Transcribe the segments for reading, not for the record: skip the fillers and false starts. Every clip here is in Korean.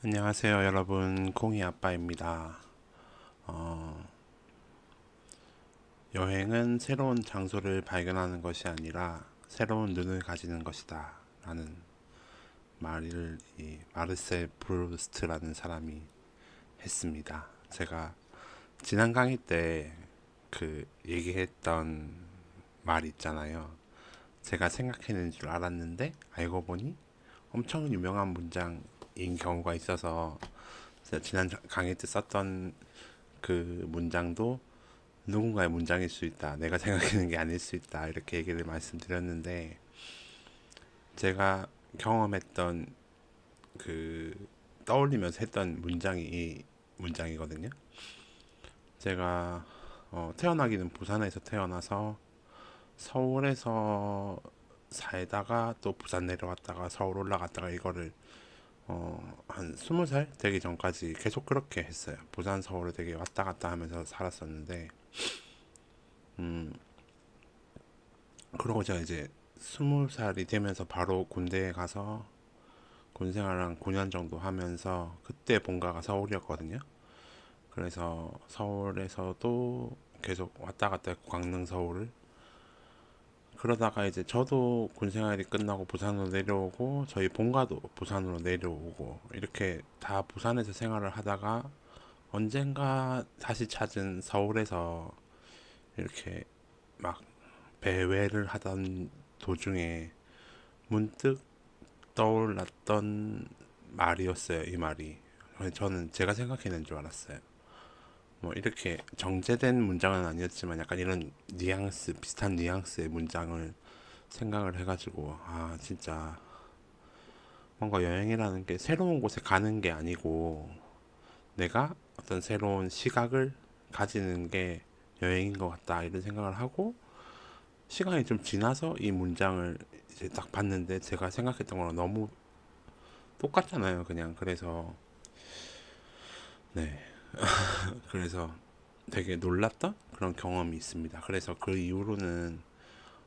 안녕하세요, 여러분. 콩이 아빠입니다. 어, 여행은 새로운 장소를 발견하는 것이 아니라 새로운 눈을 가지는 것이다. 라는 말을 이 마르셀 프루스트라는 사람이 했습니다. 제가 지난 강의 때 그 얘기했던 말 있잖아요. 제가 생각해낸 줄 알았는데 알고 보니 엄청 유명한 문장인 경우가 있어서 제가 지난 강의 때 썼던 그 문장도 누군가의 문장일 수 있다. 내가 생각하는 게 아닐 수 있다. 이렇게 얘기를 말씀드렸는데 제가 경험했던 그 떠올리면서 했던 문장이 이 문장이거든요. 제가 태어나기는 부산에서 태어나서 서울에서 살다가 또 부산 내려왔다가 서울 올라갔다가 이거를 한 20살 되기 전까지 계속 그렇게 했어요. 부산 서울을 되게 왔다 갔다 하면서 살았었는데 그러고 제가 이제 20살이 되면서 바로 군대에 가서 군 생활을 한 9년 정도 하면서 그때 본가가 서울이었거든요. 그래서 서울에서도 계속 왔다 갔다 했고 강릉 서울을 그러다가 이제 저도 군 생활이 끝나고 부산으로 내려오고 저희 본가도 부산으로 내려오고 이렇게 다 부산에서 생활을 하다가 언젠가 다시 찾은 서울에서 이렇게 막 배회를 하던 도중에 문득 떠올랐던 말이었어요. 이 말이. 저는 제가 생각해낸 줄 알았어요. 뭐 이렇게 정제된 문장은 아니었지만 약간 이런 뉘앙스 비슷한 뉘앙스의 문장을 생각을 해가지고 아 진짜 뭔가 여행이라는 게 새로운 곳에 가는 게 아니고 내가 어떤 새로운 시각을 가지는 게 여행인 것 같다 이런 생각을 하고 시간이 좀 지나서 이 문장을 이제 딱 봤는데 제가 생각했던 거랑 너무 똑같잖아요 그냥 그래서 네 그래서 되게 놀랐던 그런 경험이 있습니다. 그래서 그 이후로는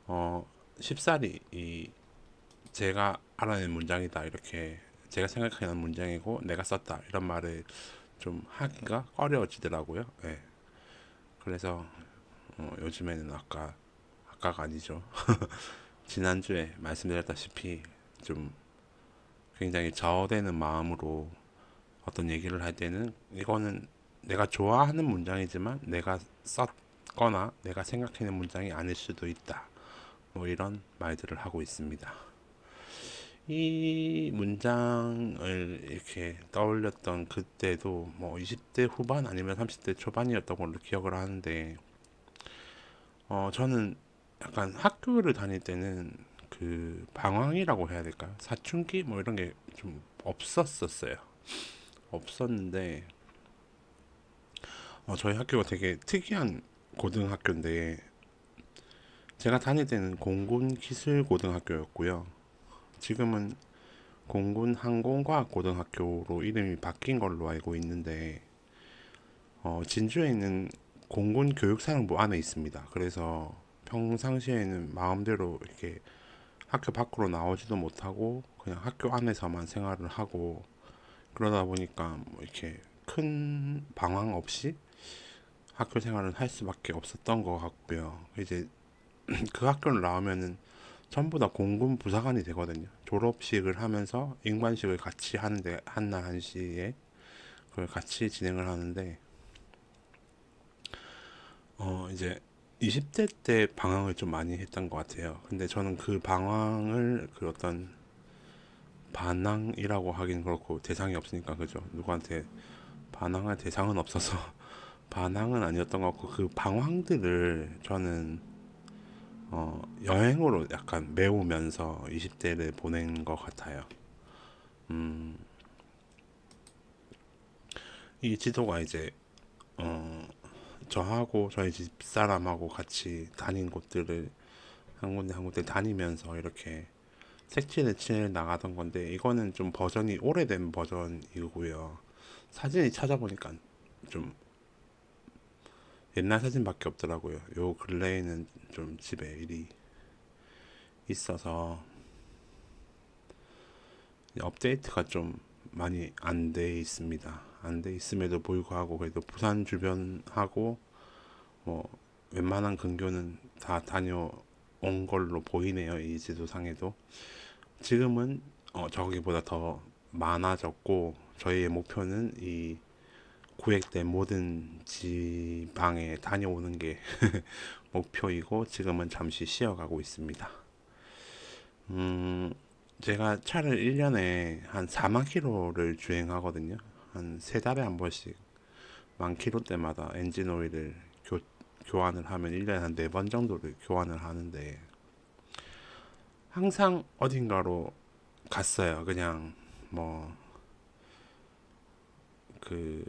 어 쉽사리 이 제가 알아낸 문장이다 이렇게 제가 생각하는 문장이고 내가 썼다 이런 말을 좀 하기가 어려워지더라고요. 네. 그래서 요즘에는 아까가 아니죠. 지난주에 말씀드렸다시피 좀 굉장히 저어되는 마음으로 어떤 얘기를 할 때는 이거는 내가 좋아하는 문장이지만 내가 썼거나 내가 생각하는 문장이 아닐 수도 있다. 뭐 이런 말들을 하고 있습니다. 이 문장을 이렇게 떠올렸던 그때도 뭐 20대 후반 아니면 30대 초반이었던 걸로 기억을 하는데 저는 약간 학교를 다닐 때는 그 방황이라고 해야 될까요? 사춘기 뭐 이런 게 좀 없었었어요. 없었는데 저희 학교가 되게 특이한 고등학교인데 제가 다닐 때는 공군 기술 고등학교였고요. 지금은 공군 항공과학 고등학교로 이름이 바뀐 걸로 알고 있는데 진주에 있는 공군 교육사령부 안에 있습니다. 그래서 평상시에는 마음대로 이렇게 학교 밖으로 나오지도 못하고 그냥 학교 안에서만 생활을 하고 그러다 보니까 뭐 이렇게 큰 방황 없이 학교 생활을 할 수밖에 없었던 것 같고요. 이제 그 학교를 나오면은 전부 다 공군 부사관이 되거든요. 졸업식을 하면서 임관식을 같이 하는데 한날 한시에 그걸 같이 진행을 하는데 이제 20대 때 방황을 좀 많이 했던 것 같아요. 근데 저는 그 방황을 그 어떤 반항이라고 하긴 그렇고 대상이 없으니까 그죠. 누구한테 반항할 대상은 없어서 반항은 아니었던 것 같고 그 방황들을 저는 여행으로 약간 메우면서 20대를 보낸 것 같아요. 이 지도가 이제 저하고 저희 집사람하고 같이 다닌 곳들을 한 군데 한 군데 다니면서 이렇게 색칠을 칠 나가던 건데 이거는 좀 버전이 오래된 버전이고요. 사진이 찾아보니까 좀 옛날 사진밖에 없더라고요. 요 근래에는 좀 집에 일이 있어서 업데이트가 좀 많이 안 돼 있습니다. 안 돼 있음에도 불구하고 그래도 부산 주변하고 뭐 웬만한 근교는 다 다녀온 걸로 보이네요. 이 지도상에도 지금은 저기보다 더 많아졌고 저희의 목표는 이 구획된 모든 지방에 다녀오는 게 목표이고 지금은 잠시 쉬어가고 있습니다. 음, 제가 차를 1년에 한 4만 킬로를 주행하거든요. 한 세 달에 한 번씩 만 킬로 때마다 엔진 오일을 교환을 하면 1년에 한 4번 정도를 교환을 하는데 항상 어딘가로 갔어요. 그냥 뭐 그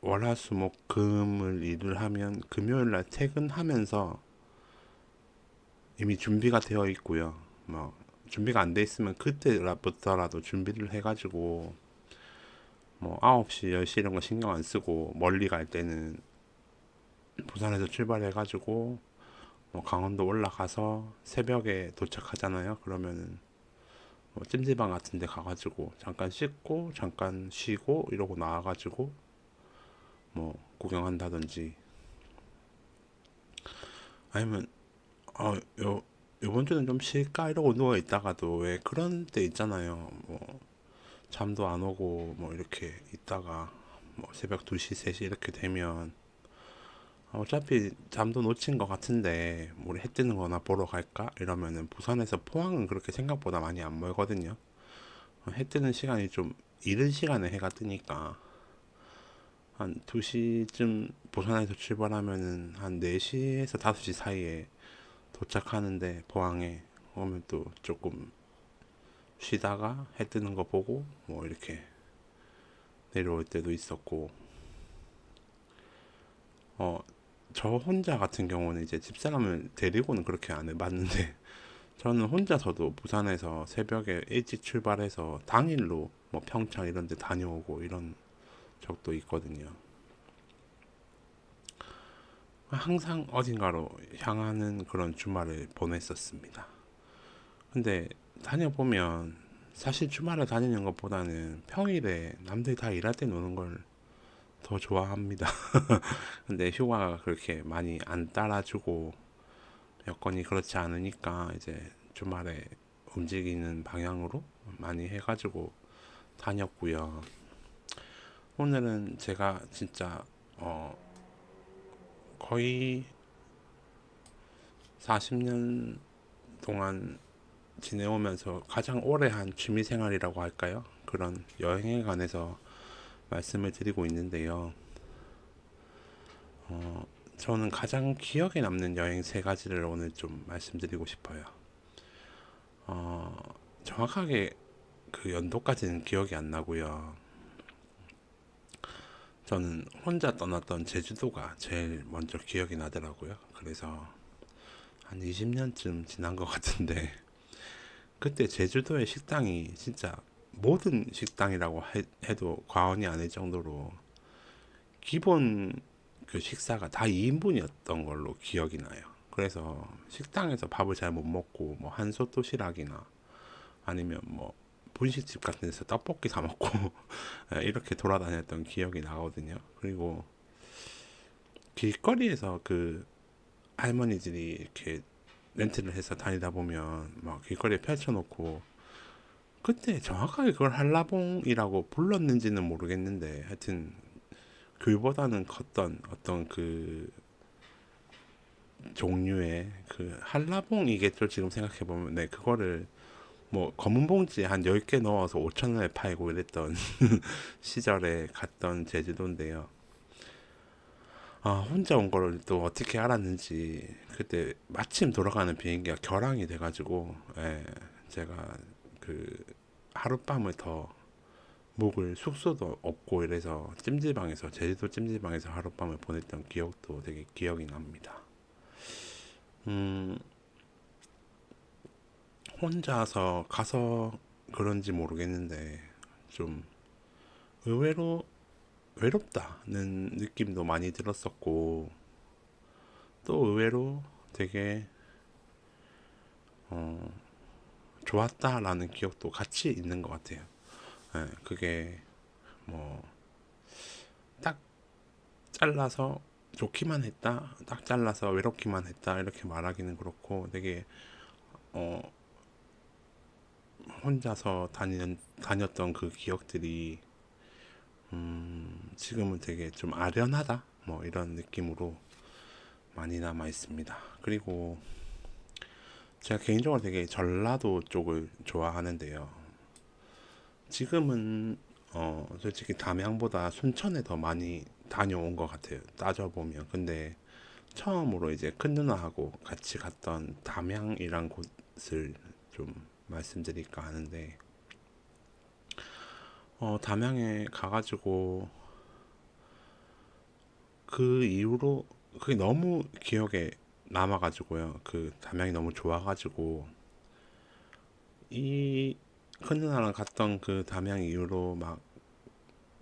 월화수목금을 일을 하면 금요일날 퇴근하면서 이미 준비가 되어 있고요. 뭐 준비가 안 돼 있으면 그때부터라도 준비를 해가지고 뭐 9시, 10시 이런 거 신경 안 쓰고 멀리 갈 때는 부산에서 출발해가지고 뭐 강원도 올라가서 새벽에 도착하잖아요. 그러면은 뭐 찜질방 같은 데 가가지고 잠깐 씻고 잠깐 쉬고 이러고 나와가지고 뭐 구경한다든지 아니면 요번 주는 좀 쉴까 이러고 누워 있다가도 왜 그런 때 있잖아요. 뭐 잠도 안 오고 뭐 이렇게 있다가 뭐 새벽 2시, 3시 이렇게 되면 어차피 잠도 놓친 것 같은데 우리 해 뜨는 거나 보러 갈까? 이러면은 부산에서 포항은 그렇게 생각보다 많이 안 멀거든요. 해 뜨는 시간이 좀 이른 시간에 해가 뜨니까 한 2시쯤 부산에서 출발하면은 한 4시에서 5시 사이에 도착하는데 포항에 오면 또 조금 쉬다가 해 뜨는 거 보고 뭐 이렇게 내려올 때도 있었고 어 저 혼자 같은 경우는 이제 집사람을 데리고는 그렇게 안 해봤는데 저는 혼자서도 부산에서 새벽에 일찍 출발해서 당일로 뭐 평창 이런 데 다녀오고 이런 적도 있거든요. 항상 어딘가로 향하는 그런 주말을 보냈었습니다. 근데 다녀보면 사실 주말에 다니는 것보다는 평일에 남들 다 일할 때 노는 걸 더 좋아합니다. 근데 휴가가 그렇게 많이 안 따라주고 여건이 그렇지 않으니까 이제 주말에 움직이는 방향으로 많이 해가지고 다녔고요. 오늘은 제가 진짜 거의 40년 동안 지내오면서 가장 오래 한 취미 생활이라고 할까요? 그런 여행에 관해서 말씀을 드리고 있는데요. 저는 가장 기억에 남는 여행 세 가지를 오늘 좀 말씀드리고 싶어요. 어, 정확하게 그 연도까지는 기억이 안 나고요. 저는 혼자 떠났던 제주도가 제일 먼저 기억이 나더라고요. 그래서 한 20년쯤 지난 것 같은데 그때 제주도의 식당이 진짜 모든 식당이라고 해도 과언이 아닐 정도로 기본 그 식사가 다 2인분이었던 걸로 기억이 나요. 그래서 식당에서 밥을 잘 못 먹고 뭐 한솥 도시락이나 아니면 뭐 분식집 같은 데서 떡볶이 사 먹고 이렇게 돌아다녔던 기억이 나거든요. 그리고 길거리에서 그 할머니들이 이렇게 렌트를 해서 다니다 보면 막 길거리에 펼쳐놓고 그때 정확하게 그걸 한라봉이라고 불렀는지는 모르겠는데 하여튼 귤보다는 컸던 어떤 그 종류의 그 한라봉이겠죠. 지금 생각해보면 네 그거를 뭐 검은 봉지에 한 10개 넣어서 5천 원에 팔고 이랬던 시절에 갔던 제주도인데요. 혼자 온 거를 또 어떻게 알았는지 그때 마침 돌아가는 비행기가 결항이 돼가지고 예, 제가 그 하룻밤을 더 묵을 숙소도 없고 이래서 찜질방에서 제주도 찜질방에서 하룻밤을 보냈던 기억도 되게 기억이 납니다. 음, 혼자서 가서 그런지 모르겠는데 좀 의외로 외롭다는 느낌도 많이 들었었고 또 의외로 되게 어, 좋았다라는 기억도 같이 있는 것 같아요. 예, 그게 뭐 딱 잘라서 좋기만 했다, 딱 잘라서 외롭기만 했다 이렇게 말하기는 그렇고 되게 어 혼자서 다녔던 그 기억들이 지금은 되게 좀 아련하다 뭐 이런 느낌으로 많이 남아 있습니다. 그리고 제가 개인적으로 되게 전라도 쪽을 좋아하는데요. 지금은 솔직히 담양보다 순천에 더 많이 다녀온 것 같아요. 따져보면. 근데 처음으로 이제 큰 누나하고 같이 갔던 담양이란 곳을 좀 말씀드릴까 하는데, 담양에 가가지고 그 이후로 그게 너무 기억에 남아가지고요. 그 담양이 너무 좋아가지고 이 큰 누나랑 갔던 그 담양 이후로 막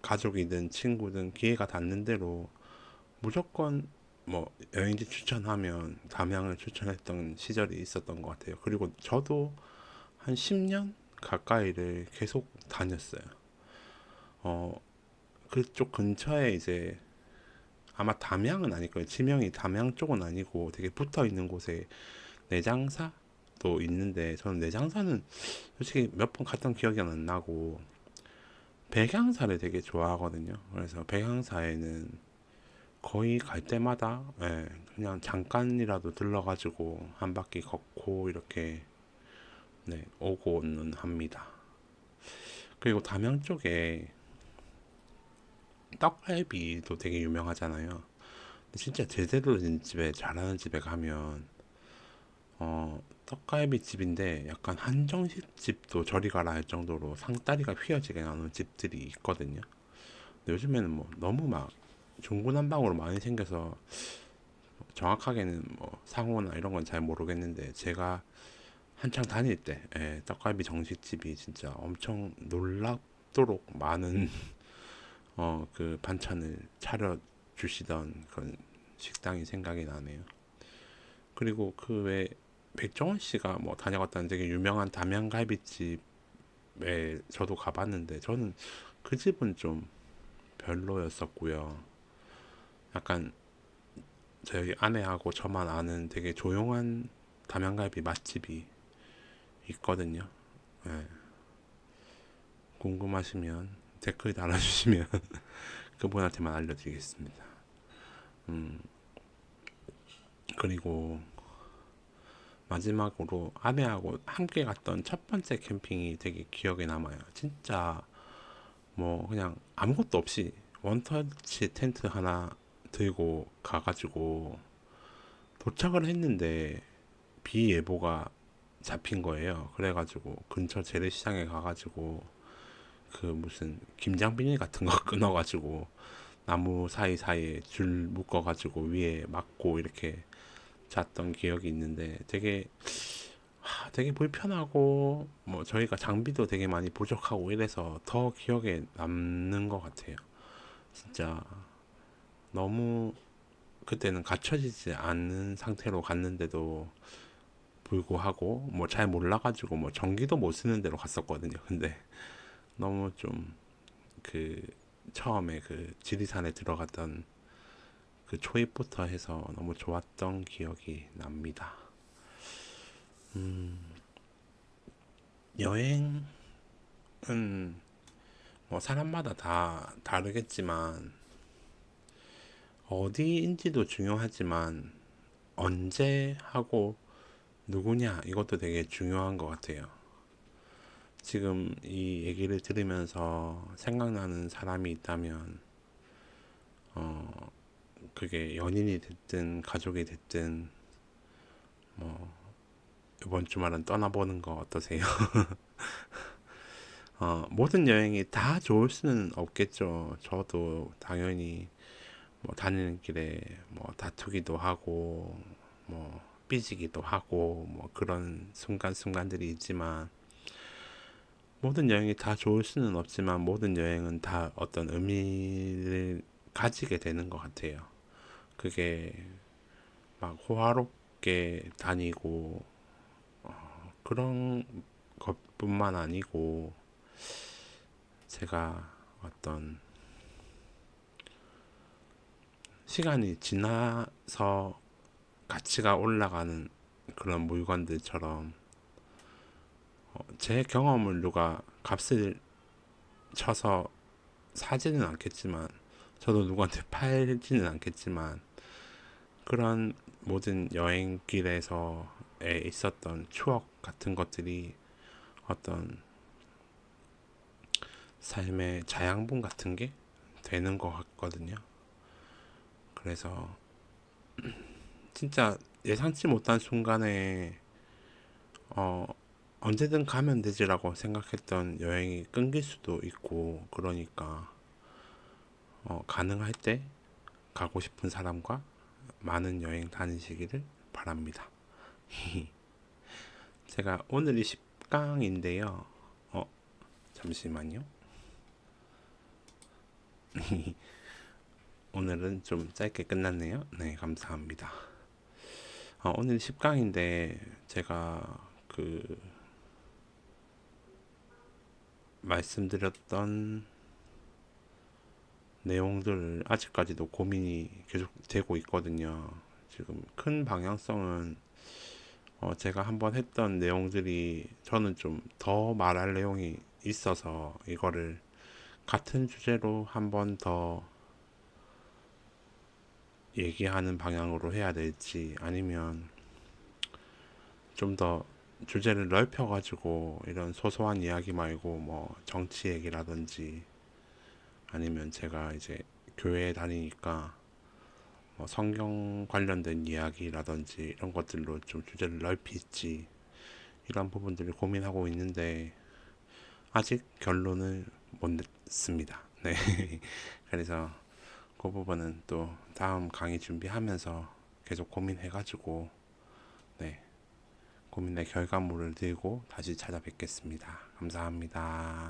가족이든 친구든 기회가 닿는 대로 무조건 뭐 여행지 추천하면 담양을 추천했던 시절이 있었던 것 같아요. 그리고 저도 한 10년 가까이를 계속 다녔어요. 어, 그쪽 근처에 이제 아마 담양은 아닐 거예요. 지명이 담양 쪽은 아니고 되게 붙어 있는 곳에 내장사도 있는데 저는 내장사는 솔직히 몇 번 갔던 기억이 안 나고 백양사를 되게 좋아하거든요. 그래서 백양사에는 거의 갈 때마다 그냥 잠깐이라도 들러가지고 한 바퀴 걷고 이렇게 오고는 합니다. 그리고 담양 쪽에 떡갈비도 되게 유명하잖아요. 진짜 제대로 된 집에 잘하는 집에 가면 떡갈비 집인데 약간 한정식 집도 저리 가라 할 정도로 상다리가 휘어지게 나오는 집들이 있거든요. 근데 요즘에는 뭐 너무 막 중구난방으로 많이 생겨서 정확하게는 뭐 상호나 이런 건 잘 모르겠는데 제가 한창 다닐 때 떡갈비 정식집이 진짜 엄청 놀랍도록 많은 그 반찬을 차려 주시던 그런 식당이 생각이 나네요. 그리고 그 외 백종원 씨가 뭐 다녀갔다는 되게 유명한 담양갈비집에 저도 가봤는데 저는 그 집은 좀 별로였었고요. 약간 저희 아내하고 저만 아는 되게 조용한 담양갈비 맛집이 있거든요. 예, 궁금하시면 댓글 달아주시면 그분한테만 알려드리겠습니다. 음, 그리고 마지막으로 아내하고 함께 갔던 첫 번째 캠핑이 되게 기억에 남아요. 진짜 뭐 그냥 아무것도 없이 원터치 텐트 하나 들고 가가지고 도착을 했는데 비 예보가 잡힌 거예요. 그래가지고 근처 재래시장에 가가지고 그 무슨 김장 비닐 같은 거 끊어가지고 나무 사이사이에 줄 묶어가지고 위에 막고 이렇게 잤던 기억이 있는데 되게 불편하고 뭐 저희가 장비도 되게 많이 부족하고 이래서 더 기억에 남는 것 같아요. 진짜 너무 그때는 갖춰지지 않은 상태로 갔는데도 불구하고 뭐 잘 몰라가지고 뭐 전기도 못 쓰는 데로 갔었거든요. 근데 너무 좀 그 처음에 그 지리산에 들어갔던 그 초입부터 해서 너무 좋았던 기억이 납니다. 여행은 뭐 사람마다 다 다르겠지만 어디인지도 중요하지만 언제 하고 누구냐 이것도 되게 중요한 것 같아요. 지금 이 얘기를 들으면서 생각나는 사람이 있다면 그게 연인이 됐든 가족이 됐든 뭐 이번 주말은 떠나보는 거 어떠세요? 모든 여행이 다 좋을 수는 없겠죠. 저도 당연히 뭐 다니는 길에 뭐 다투기도 하고 뭐 삐지기도 하고 뭐 그런 순간순간들이 있지만 모든 여행이 다 좋을 수는 없지만 모든 여행은 다 어떤 의미를 가지게 되는 것 같아요. 그게 막 호화롭게 다니고 그런 것뿐만 아니고 제가 어떤 시간이 지나서 가치가 올라가는 그런 물건들처럼 제 경험을 누가 값을 쳐서 사지는 않겠지만, 저도 누구한테 팔지는 않겠지만, 그런 모든 여행길에서에 있었던 추억 같은 것들이 어떤 삶의 자양분 같은 게 되는 것 같거든요. 그래서 진짜 예상치 못한 순간에 어, 언제든 가면 되지라고 생각했던 여행이 끊길 수도 있고, 그러니까 가능할 때 가고 싶은 사람과 많은 여행 다니시기를 바랍니다. 제가 오늘이 10강인데요. 잠시만요. 오늘은 좀 짧게 끝났네요. 네, 감사합니다. 오늘 10강인데 제가 그 말씀드렸던 내용들을 아직까지도 고민이 계속 되고 있거든요. 지금 큰 방향성은 제가 한번 했던 내용들이 저는 좀 더 말할 내용이 있어서 이거를 같은 주제로 한번 더 얘기하는 방향으로 해야 될지, 아니면 좀 더 주제를 넓혀가지고 이런 소소한 이야기 말고 뭐 정치 얘기라든지, 아니면 제가 이제 교회에 다니니까 뭐 성경 관련된 이야기라든지 이런 것들로 좀 주제를 넓힐지, 이런 부분들을 고민하고 있는데 아직 결론을 못 냈습니다. 네. 그래서 그 부분은 또 다음 강의 준비하면서 계속 고민해가지고, 네, 고민의 결과물을 들고 다시 찾아뵙겠습니다. 감사합니다.